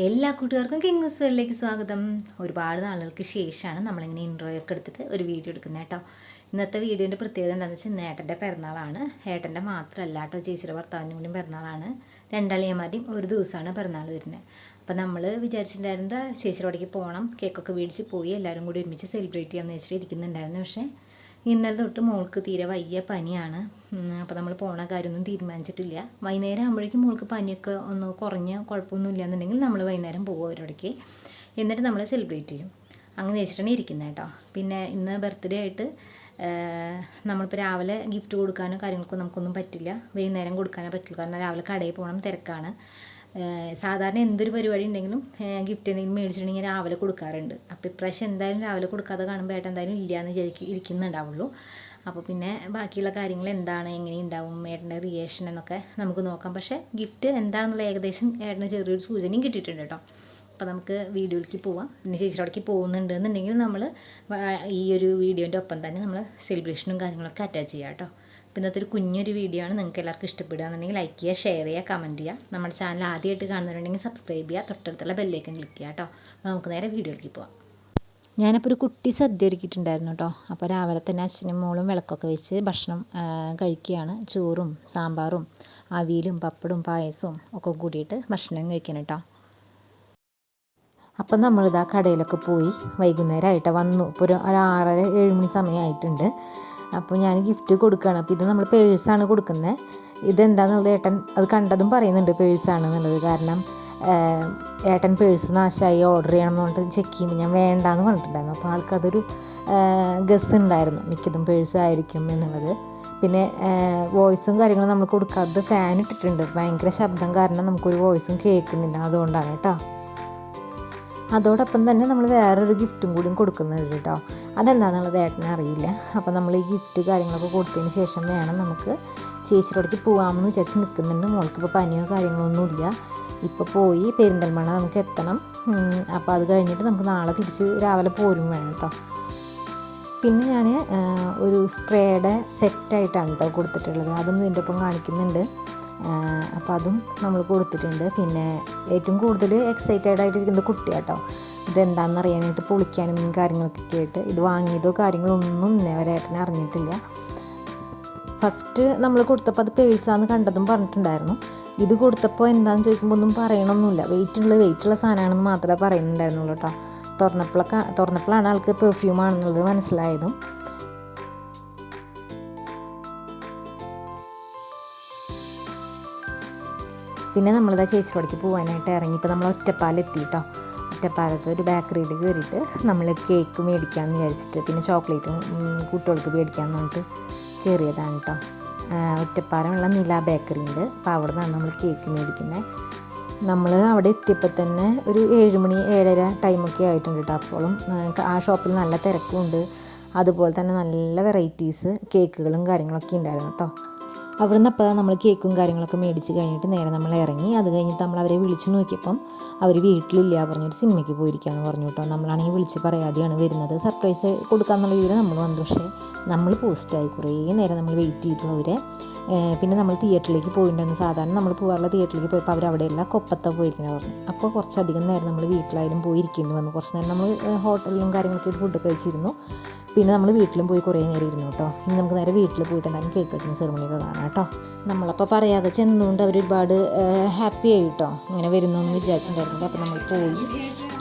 എല്ലാ കൂട്ടുകാർക്കും കിങ്സ് വേൾഡിലേക്ക് സ്വാഗതം. ഒരുപാട് നാളുകൾക്ക് ശേഷമാണ് നമ്മളിങ്ങനെ ഇൻട്രോ ഒക്കെ എടുത്തിട്ട് ഒരു വീഡിയോ എടുക്കുന്നത് കേട്ടോ. ഇന്നത്തെ വീഡിയോൻ്റെ പ്രത്യേകത എന്താണെന്ന് വെച്ചാൽ ഇന്ന് ഏട്ടൻ്റെ പിറന്നാളാണ്. ഏട്ടൻ്റെ മാത്രമല്ല കേട്ടോ, ചേച്ചിയുടെ ഭർത്താവിൻ്റെ കൂടി പിറന്നാളാണ്. രണ്ടാളിയന്മാരുടെയും ഒരു ദിവസമാണ് പിറന്നാൾ വരുന്നത്. അപ്പോൾ നമ്മൾ വിചാരിച്ചിട്ടുണ്ടായിരുന്നത് ചേച്ചിയുടെ അവിടേക്ക് പോകണം, കേക്കൊക്കെ മേടിച്ച് പോയി എല്ലാവരും കൂടി ഒരുമിച്ച് സെലിബ്രേറ്റ് ചെയ്യാമെന്ന് വെച്ചിട്ട് ഇരിക്കുന്നുണ്ടായിരുന്നു. പക്ഷേ ഇന്നലെ തൊട്ട് മോൾക്ക് തീരെ വയ്യ പനിയാണ്. അപ്പോൾ നമ്മൾ പോണ കാര്യമൊന്നും തീരുമാനിച്ചിട്ടില്ല. വൈകുന്നേരം ആകുമ്പോഴേക്കും മോൾക്ക് പനിയൊക്കെ ഒന്ന് കുറഞ്ഞ് കുഴപ്പമൊന്നും ഇല്ലയെന്നുണ്ടെങ്കിൽ നമ്മൾ വൈകുന്നേരം പോകും അവരോടേക്ക്. എന്നിട്ട് നമ്മൾ സെലിബ്രേറ്റ് ചെയ്യും. അങ്ങനെ വെച്ചിട്ടാണ് ഇരിക്കുന്നത് കേട്ടോ. പിന്നെ ഇന്ന് ബർത്ത്ഡേ ആയിട്ട് നമ്മളിപ്പോൾ രാവിലെ ഗിഫ്റ്റ് കൊടുക്കാനോ കാര്യങ്ങൾക്കോ നമുക്കൊന്നും പറ്റില്ല. വൈകുന്നേരം കൊടുക്കാനേ പറ്റുള്ളൂ. കാരണം രാവിലെ കടയിൽ പോകണം, തിരക്കാണ്. സാധാരണ എന്തൊരു പരിപാടി ഉണ്ടെങ്കിലും ഗിഫ്റ്റ് എന്തെങ്കിലും മേടിച്ചിട്ടുണ്ടെങ്കിൽ രാവിലെ കൊടുക്കാറുണ്ട്. അപ്പോൾ ഇപ്രാവശ്യം എന്തായാലും രാവിലെ കൊടുക്കാതെ കാണുമ്പോൾ ഏട്ടൻ എന്തായാലും ഇല്ലയെന്ന് ഇരിക്കുന്നുണ്ടാവുള്ളൂ. അപ്പോൾ പിന്നെ ബാക്കിയുള്ള കാര്യങ്ങൾ എന്താണ്, എങ്ങനെ ഉണ്ടാവും, ഏട്ടൻ്റെ റിയേഷൻ എന്നൊക്കെ നമുക്ക് നോക്കാം. പക്ഷേ ഗിഫ്റ്റ് എന്താണെന്നുള്ള ഏകദേശം ഏട്ടന് ചെറിയൊരു സൂചനയും കിട്ടിയിട്ടുണ്ട് കേട്ടോ. അപ്പോൾ നമുക്ക് വീഡിയോയിലേക്ക് പോവാം. പിന്നെ ചേച്ചിയോടേക്ക് പോകുന്നുണ്ട് എന്നുണ്ടെങ്കിൽ നമ്മൾ ഈ ഒരു വീഡിയോൻ്റെ ഒപ്പം തന്നെ നമ്മൾ സെലിബ്രേഷനും കാര്യങ്ങളൊക്കെ അറ്റാച്ച് ചെയ്യാം കേട്ടോ. അപ്പോൾ ഇന്നത്തെ ഒരു കുഞ്ഞൊരു വീഡിയോ ആണ്. നിങ്ങൾക്ക് എല്ലാവർക്കും ഇഷ്ടപ്പെടുകയാണെന്നുണ്ടെങ്കിൽ ലൈക്ക് ചെയ്യുക, ഷെയർ ചെയ്യുക, കമൻറ്റ് ചെയ്യുക. നമ്മുടെ ചാനൽ ആദ്യമായിട്ട് കാണുന്നുണ്ടെങ്കിൽ സബ്സ്ക്രൈബ് ചെയ്യുക, തൊട്ടടുത്തുള്ള ബെല്ലേക്കൻ ക്ലിക്ക് ചെയ്യുക കേട്ടോ. നമുക്ക് നേരെ വീഡിയോയിലേക്ക് പോവാം. ഞാനപ്പോൾ ഒരു കുട്ടി സദ്യ ഒരുക്കിയിട്ടുണ്ടായിരുന്നു കേട്ടോ. അപ്പോൾ രാവിലെ തന്നെ അച്ഛനും മോളും വിളക്കൊക്കെ വെച്ച് ഭക്ഷണം കഴിക്കുകയാണ്. ചോറും സാമ്പാറും അവിയലും പപ്പടും പായസവും ഒക്കെ കൂടിയിട്ട് ഭക്ഷണം കഴിക്കണം കേട്ടോ. അപ്പം നമ്മളിതാ കടയിലൊക്കെ പോയി വൈകുന്നേരമായിട്ട് വന്നു. ഇപ്പോൾ ഒരു 6-7 മണി സമയമായിട്ടുണ്ട്. അപ്പോൾ ഞാൻ ഗിഫ്റ്റ് കൊടുക്കുകയാണ്. അപ്പോൾ ഇത് നമ്മൾ പേഴ്സാണ് കൊടുക്കുന്നത്. ഇതെന്താണെന്നുള്ളത് ഏട്ടൻ അത് കണ്ടതും പറയുന്നുണ്ട് പേഴ്സാണെന്നുള്ളത്. കാരണം ഏട്ടൻ പേഴ്സ് നാശമായി ഓർഡർ ചെയ്യണം എന്ന് പറഞ്ഞിട്ട് ചെക്ക് ചെയ്യുമ്പോൾ ഞാൻ വേണ്ടാന്ന് പറഞ്ഞിട്ടുണ്ടായിരുന്നു. അപ്പോൾ ആൾക്കതൊരു ഗസ് ഉണ്ടായിരുന്നു, മിക്കതും പേഴ്സ് ആയിരിക്കും എന്നുള്ളത്. പിന്നെ വോയിസും കാര്യങ്ങളും നമ്മൾ കൊടുക്കാത്തത് ഫാൻ ഇട്ടിട്ടുണ്ട്. ഭയങ്കര ശബ്ദം കാരണം നമുക്കൊരു വോയിസും കേൾക്കുന്നില്ല, അതുകൊണ്ടാണ് കേട്ടോ. അതോടൊപ്പം തന്നെ നമ്മൾ വേറൊരു ഗിഫ്റ്റും കൂടിയും കൊടുക്കുന്നുണ്ട് കേട്ടോ. അതെന്താണെന്നുള്ളത് ഏട്ടനെ അറിയില്ല. അപ്പോൾ നമ്മൾ ഈ ഗിഫ്റ്റ് കാര്യങ്ങളൊക്കെ കൊടുത്തതിന് ശേഷം വേണം നമുക്ക് ചേച്ചിയോടേക്ക് പോകാമെന്ന് വിചാരിച്ച് നിൽക്കുന്നുണ്ട്. മോൾക്കിപ്പോൾ പനിയോ കാര്യങ്ങളൊന്നുമില്ല. ഇപ്പോൾ പോയി പെരിന്തൽമണ്ണ നമുക്ക് എത്തണം. അപ്പോൾ അത് കഴിഞ്ഞിട്ട് നമുക്ക് നാളെ തിരിച്ച് രാവിലെ പോരും വേണം കേട്ടോ. പിന്നെ ഞാൻ ഒരു സ്പ്രേയുടെ സെറ്റായിട്ടാണ് കേട്ടോ കൊടുത്തിട്ടുള്ളത്. അതും ഇതിൻ്റെ ഒപ്പം കാണിക്കുന്നുണ്ട്. അപ്പോൾ അതും നമ്മൾ കൊടുത്തിട്ടുണ്ട്. പിന്നെ ഏറ്റവും കൂടുതൽ എക്സൈറ്റഡ് ആയിട്ടിരിക്കുന്നത് കുട്ടിയാട്ടോ. ഇതെന്താണെന്ന് അറിയാനായിട്ട് പൊളിക്കാനും കാര്യങ്ങളൊക്കെ ആയിട്ട്. ഇത് വാങ്ങിയതോ കാര്യങ്ങളൊന്നും ഇന്നേവരായിട്ടനെ അറിഞ്ഞിട്ടില്ല. ഫസ്റ്റ് നമ്മൾ കൊടുത്തപ്പോൾ അത് പേഴ്സാന്ന് കണ്ടതും പറഞ്ഞിട്ടുണ്ടായിരുന്നു. ഇത് കൊടുത്തപ്പോൾ എന്താണെന്ന് ചോദിക്കുമ്പോൾ ഒന്നും പറയണമൊന്നുമില്ല. വെയിറ്റുള്ള സാധനമാണെന്ന് മാത്രമേ പറയുന്നുണ്ടായിരുന്നുള്ളൂ കേട്ടോ. തുറന്നപ്പോഴാണ് ആൾക്ക് പെർഫ്യൂമാണെന്നുള്ളത് മനസ്സിലായതും. പിന്നെ നമ്മളിതാ ചേച്ചിയോടേക്ക് പോകാനായിട്ട് ഇറങ്ങി. ഇപ്പോൾ നമ്മൾ ഒറ്റപ്പാലെത്തി കേട്ടോ. ഒറ്റപ്പാലത്ത് ഒരു ബേക്കറിയിൽ കയറിയിട്ട് നമ്മൾ കേക്ക് മേടിക്കാമെന്ന് വിചാരിച്ചിട്ട്, പിന്നെ ചോക്ലേറ്റും കുട്ടികൾക്ക് മേടിക്കാമെന്ന് പറഞ്ഞിട്ട് കയറിയതാണ് കേട്ടോ. ഒറ്റപ്പാലമുള്ള നില ബേക്കറി ഉണ്ട്. അപ്പോൾ അവിടെ നിന്നാണ് നമ്മൾ കേക്ക് മേടിക്കുന്നത്. നമ്മൾ അവിടെ എത്തിയപ്പോൾ തന്നെ ഒരു 7 മണി 7:30 ടൈമൊക്കെ ആയിട്ടുണ്ട് കേട്ടോ. അപ്പോഴും ആ ഷോപ്പിൽ നല്ല തിരക്കുണ്ട്. അതുപോലെ തന്നെ നല്ല വെറൈറ്റീസ് കേക്കുകളും കാര്യങ്ങളൊക്കെ ഉണ്ടായിരുന്നു കേട്ടോ. അവിടെ നിന്ന് അപ്പോൾ നമ്മൾ കേക്കും കാര്യങ്ങളൊക്കെ മേടിച്ച് കഴിഞ്ഞിട്ട് നേരെ നമ്മൾ ഇറങ്ങി. അത് കഴിഞ്ഞിട്ട് നമ്മൾ അവരെ വിളിച്ച് നോക്കിയപ്പം അവർ വീട്ടിലില്ല, പറഞ്ഞിട്ട് സിനിമയ്ക്ക് പോയിരിക്കാമെന്ന് പറഞ്ഞു കേട്ടോ. നമ്മളാണെങ്കിൽ വിളിച്ച് പറയാതെയാണ് വരുന്നത്. സർപ്രൈസ് കൊടുക്കാമെന്നുള്ള രീതിയിൽ നമ്മൾ വന്നു. പക്ഷേ നമ്മൾ പോസ്റ്റായി കുറേ നേരം നമ്മൾ വെയിറ്റ് ചെയ്തു അവരെ. പിന്നെ നമ്മൾ തിയേറ്ററിലേക്ക് പോയിട്ടുണ്ടായിരുന്നു. സാധാരണ നമ്മൾ പോകാറുള്ള തിയേറ്ററിലേക്ക് പോയപ്പോൾ അവരവിടെയല്ല, കൊപ്പത്താണ് പോയിരിക്കുന്നത് പറഞ്ഞു. അപ്പോൾ കുറച്ചധികം നേരം നമ്മൾ വീട്ടിലായാലും പോയിരിക്കേണ്ടി വന്നു. കുറച്ച് നേരം നമ്മൾ ഹോട്ടലിലും കാര്യങ്ങളൊക്കെ ഫുഡ് കഴിച്ചിരുന്നു. പിന്നെ നമ്മൾ വീട്ടിലും പോയി കുറേ നേരം ഇരുന്നു കേട്ടോ. ഇനി നമുക്ക് നേരെ വീട്ടിൽ പോയിട്ട് എന്തായാലും കേക്ക് കട്ടിങ് സെറിമണിയൊക്കെ കാണാം കേട്ടോ. നമ്മളപ്പോൾ പറയാതെ ചെന്നുകൊണ്ട് അവരൊരുപാട് ഹാപ്പി ആയി കേട്ടോ. ഇങ്ങനെ വരുന്നു എന്ന് വിചാരിച്ചിട്ടുണ്ടായിരുന്നില്ല. അപ്പോൾ നമ്മൾ പോയി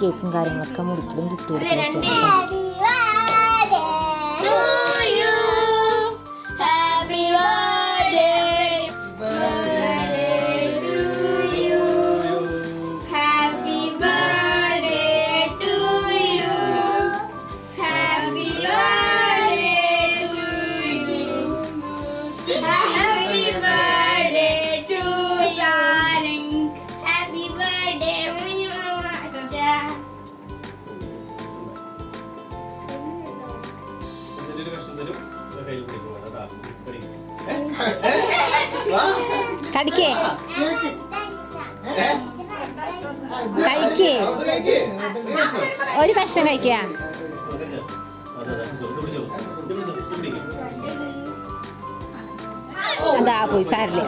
കേക്കും കാര്യങ്ങളൊക്കെ മുറിക്കലും ഗിഫ്റ്റ് കൊടുക്കലൊക്കെ കേട്ടോ. കടിക്കേ കഴിക്കേ ഒരു കഷ്ണം കഴിക്കുക. അതാ പോയി. സാരില്ല.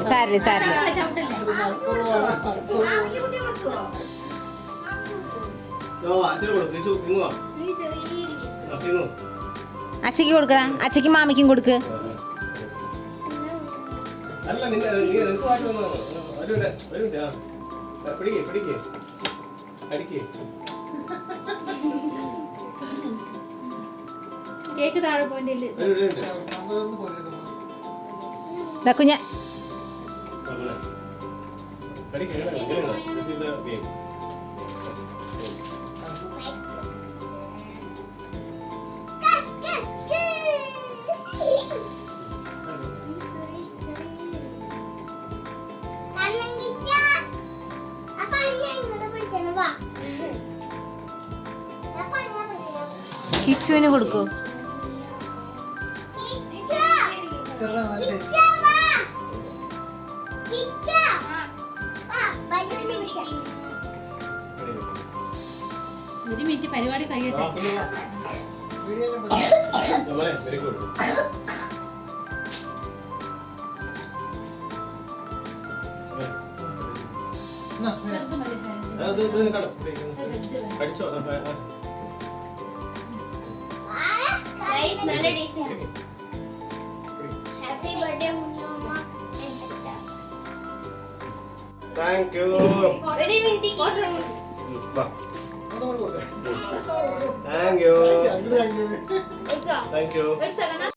അച്ഛക്ക് കൊടുക്കടാ, അച്ഛക്ക് മാമിക്കും കൊടുക്ക്. കേക്ക് താഴെ പോയിന്റ് കുഞ്ഞ കിച്ചുവിന് കൊടുക്കൂ. ഒരു മിനിറ്റ് പരിപാടി കഴിയട്ടെ. Thank you. Thank you. Thank you.